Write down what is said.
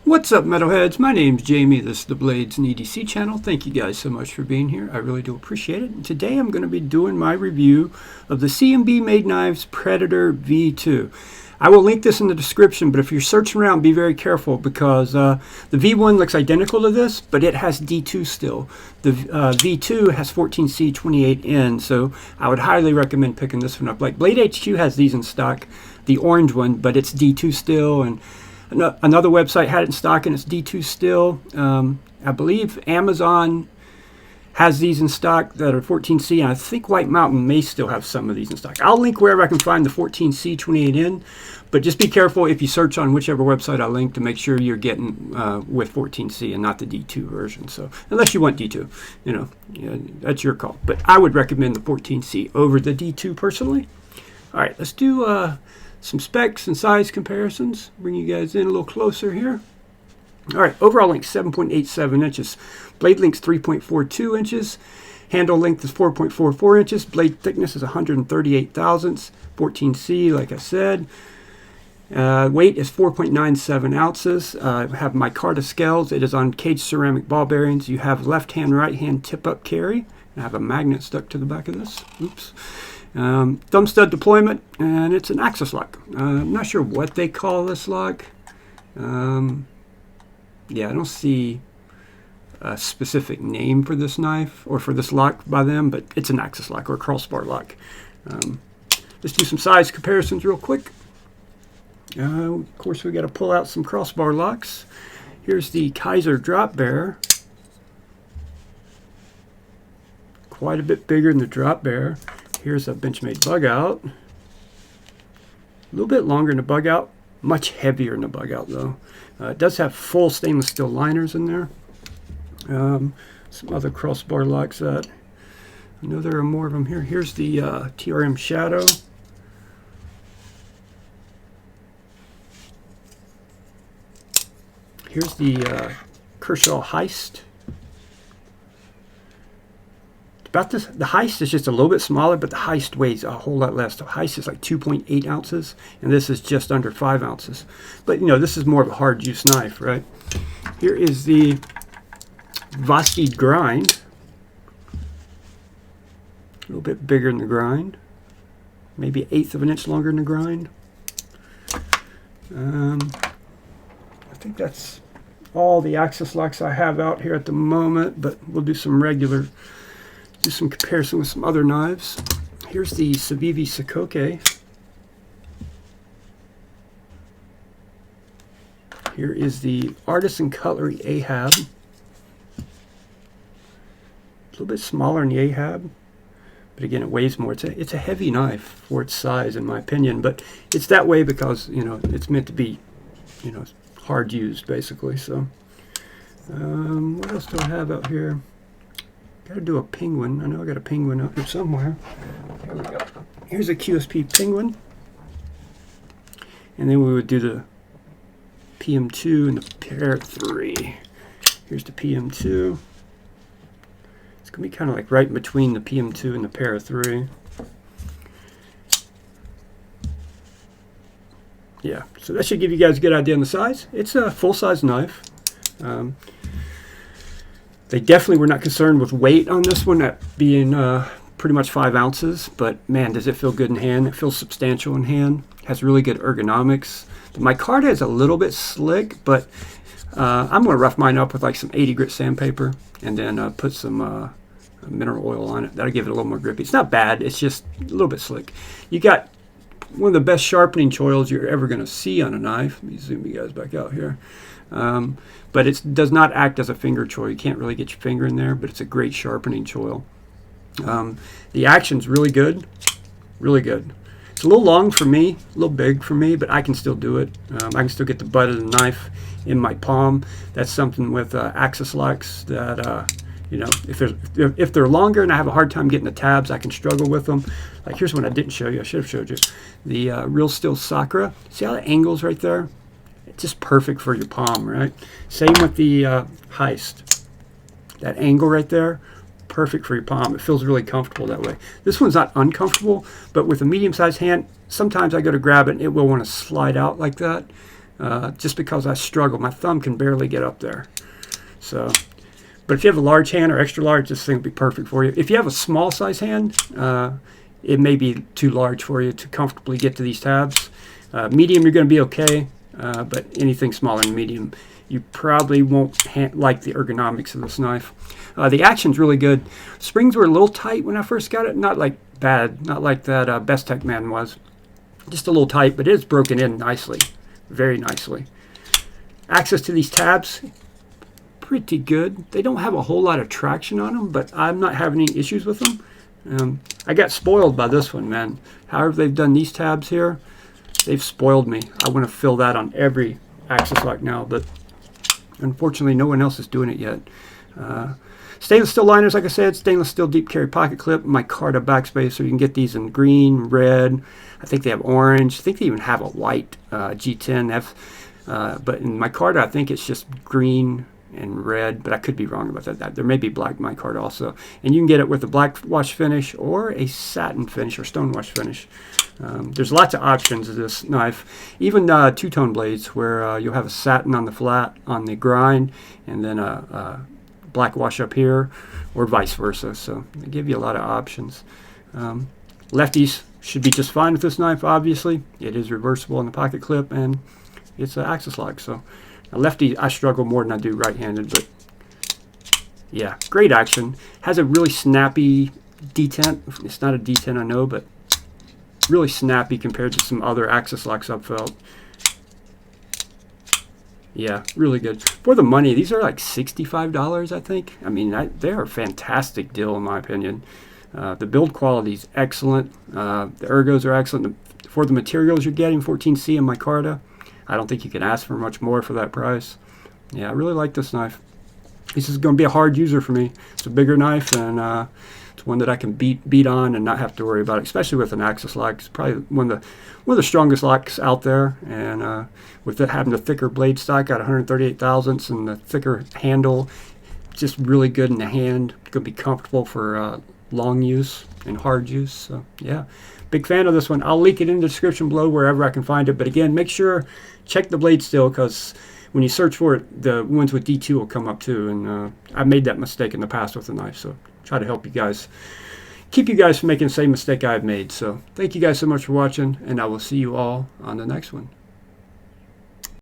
What's up, metalheads? My name's Jamie. This is the Blades and EDC channel. Thank you guys so much for being here. I really do appreciate it. And today I'm going to be doing my review of the CMB Made Knives Predator V2. I will link this in the description, but if you're searching around, be very careful because the V1 looks identical to this, but it has D2 still. The V2 has 14C 28N, so I would highly recommend picking this one up. Like Blade HQ has these in stock, the orange one, but it's D2 still, and another website had it in stock and it's D2 still. I believe Amazon has these in stock that are 14C, and I think White Mountain may still have some of these in stock. I'll link wherever I can find the 14C 28N, but just be careful if you search on whichever website I link to make sure you're getting with 14C and not the D2 version. So unless you want D2, you know, yeah, that's your call. But I would recommend the 14C over the D2 personally. All right, let's do some specs and size comparisons. Bring you guys in a little closer here. All right, overall length 7.87 inches. Blade length 3.42 inches. Handle length is 4.44 inches. Blade thickness is 138 thousandths. 14C, like I said. Weight is 4.97 ounces. I have my micarta scales. It is on caged ceramic ball bearings. You have left hand, right hand tip-up carry. I have a magnet stuck to the back of this. Oops. Thumb stud deployment, and it's an axis lock. I'm not sure what they call this lock. Yeah, I don't see a specific name for this knife or for this lock by them, but it's an axis lock or a crossbar lock. Let's do some size comparisons real quick. Of course, we got to pull out some crossbar locks. Here's the Kaiser drop bear. Quite a bit bigger than the drop bear. Here's a Benchmade bug out. A little bit longer than the bug out. Much heavier than the bug out though. It does have full stainless steel liners in there. Some other crossbar locks that I know there are more of them here. Here's the TRM Shadow. Here's the Kershaw Heist. About this, the Heist is just a little bit smaller, but the Heist weighs a whole lot less. The Heist is like 2.8 ounces, and this is just under 5 ounces. But, you know, this is more of a hard use knife, right? Here is the Vosti Grind. A little bit bigger than the Grind. Maybe 1/8 of an inch longer than the Grind. I think that's all the axis locks I have out here at the moment, but we'll do some comparison with some other knives. Here's the Civivi Sikoke. Here is the Artisan Cutlery Ahab. A little bit smaller than the Ahab, but again, it weighs more. It's a heavy knife for its size, in my opinion, but it's that way because, you know, it's meant to be, you know, hard used, basically. So, what else do I have out here? Got to do a penguin. I know I got a penguin out here somewhere. Here we go. Here's a QSP penguin. And then we would do the PM2 and the Para 3. Here's the PM2. It's going to be kind of like right in between the PM2 and the Para 3. Yeah, so that should give you guys a good idea on the size. It's a full-size knife. They definitely were not concerned with weight on this one, at being pretty much 5 ounces, but man, does it feel good in hand. It feels substantial in hand. It has really good ergonomics. The micarta is a little bit slick, but I'm going to rough mine up with like some 80 grit sandpaper and then put some mineral oil on it. That'll give it a little more grippy. It's not bad, it's just a little bit slick. You got one of the best sharpening choils you're ever going to see on a knife. Let me zoom you guys back out here. But it does not act as a finger choil. You can't really get your finger in there, but it's a great sharpening choil. The action's really good, really good. It's a little long for me, a little big for me, but I can still do it. I can still get the butt of the knife in my palm. That's something with axis locks that, you know, if they're longer and I have a hard time getting the tabs, I can struggle with them. Like here's one I didn't show you. I should have showed you. The Real Steel Sakura. See how the angle's right there? It's just perfect for your palm, right? Same with the Heist. That angle right there, perfect for your palm. It feels really comfortable that way. This one's not uncomfortable, but with a medium-sized hand, sometimes I go to grab it and it will want to slide out like that. just because I struggle. My thumb can barely get up there. So, but if you have a large hand or extra large, this thing would be perfect for you. If you have a small size hand, it may be too large for you to comfortably get to these tabs. Medium, you're going to be okay, but anything smaller than medium, you probably won't like the ergonomics of this knife. The action's really good. Springs were a little tight when I first got it. Not like bad, not like that Best Tech Man was. Just a little tight, but it's broken in nicely, very nicely. Access to these tabs, pretty good. They don't have a whole lot of traction on them, but I'm not having any issues with them. I got spoiled by this one, man. However they've done these tabs here, they've spoiled me. I want to fill that on every Axis lock now, but unfortunately no one else is doing it yet. Stainless steel liners, like I said, stainless steel deep carry pocket clip, micarta backspacer. You can get these in green, red. I think they have orange. I think they even have a white G10F. But in micarta, I think it's just green and red, but I could be wrong about that. There may be black micarta also. And you can get it with a black wash finish or a satin finish or stone wash finish. There's lots of options of this knife. Even two-tone blades where you'll have a satin on the flat, on the grind, and then a black wash up here, or vice versa. So they give you a lot of options. Lefties should be just fine with this knife, obviously. It is reversible in the pocket clip, and it's an Axis lock. So a lefty, I struggle more than I do right-handed, but yeah, great action. Has a really snappy detent. It's not a detent, I know, but really snappy compared to some other Axis locks I've felt. Yeah, really good. For the money, these are like $65, I think. I mean, they are a fantastic deal in my opinion. The build quality is excellent. The ergos are excellent. For the materials you're getting, 14C and micarta, I don't think you can ask for much more for that price. Yeah, I really like this knife. This is going to be a hard user for me. It's a bigger knife, and it's one that I can beat on and not have to worry about it, especially with an Axis lock. It's probably one of the strongest locks out there, and with it having the thicker blade stock at 138 thousandths and the thicker handle, just really good in the hand. It's going to be comfortable for long use and hard use. So yeah, big fan of this one. I'll link it in the description below wherever I can find it. But again, make sure check the blade steel, because when you search for it, the ones with D2 will come up too. And I made that mistake in the past with the knife, so try to help you guys, keep you guys from making the same mistake I've made. So thank you guys so much for watching, and I will see you all on the next one.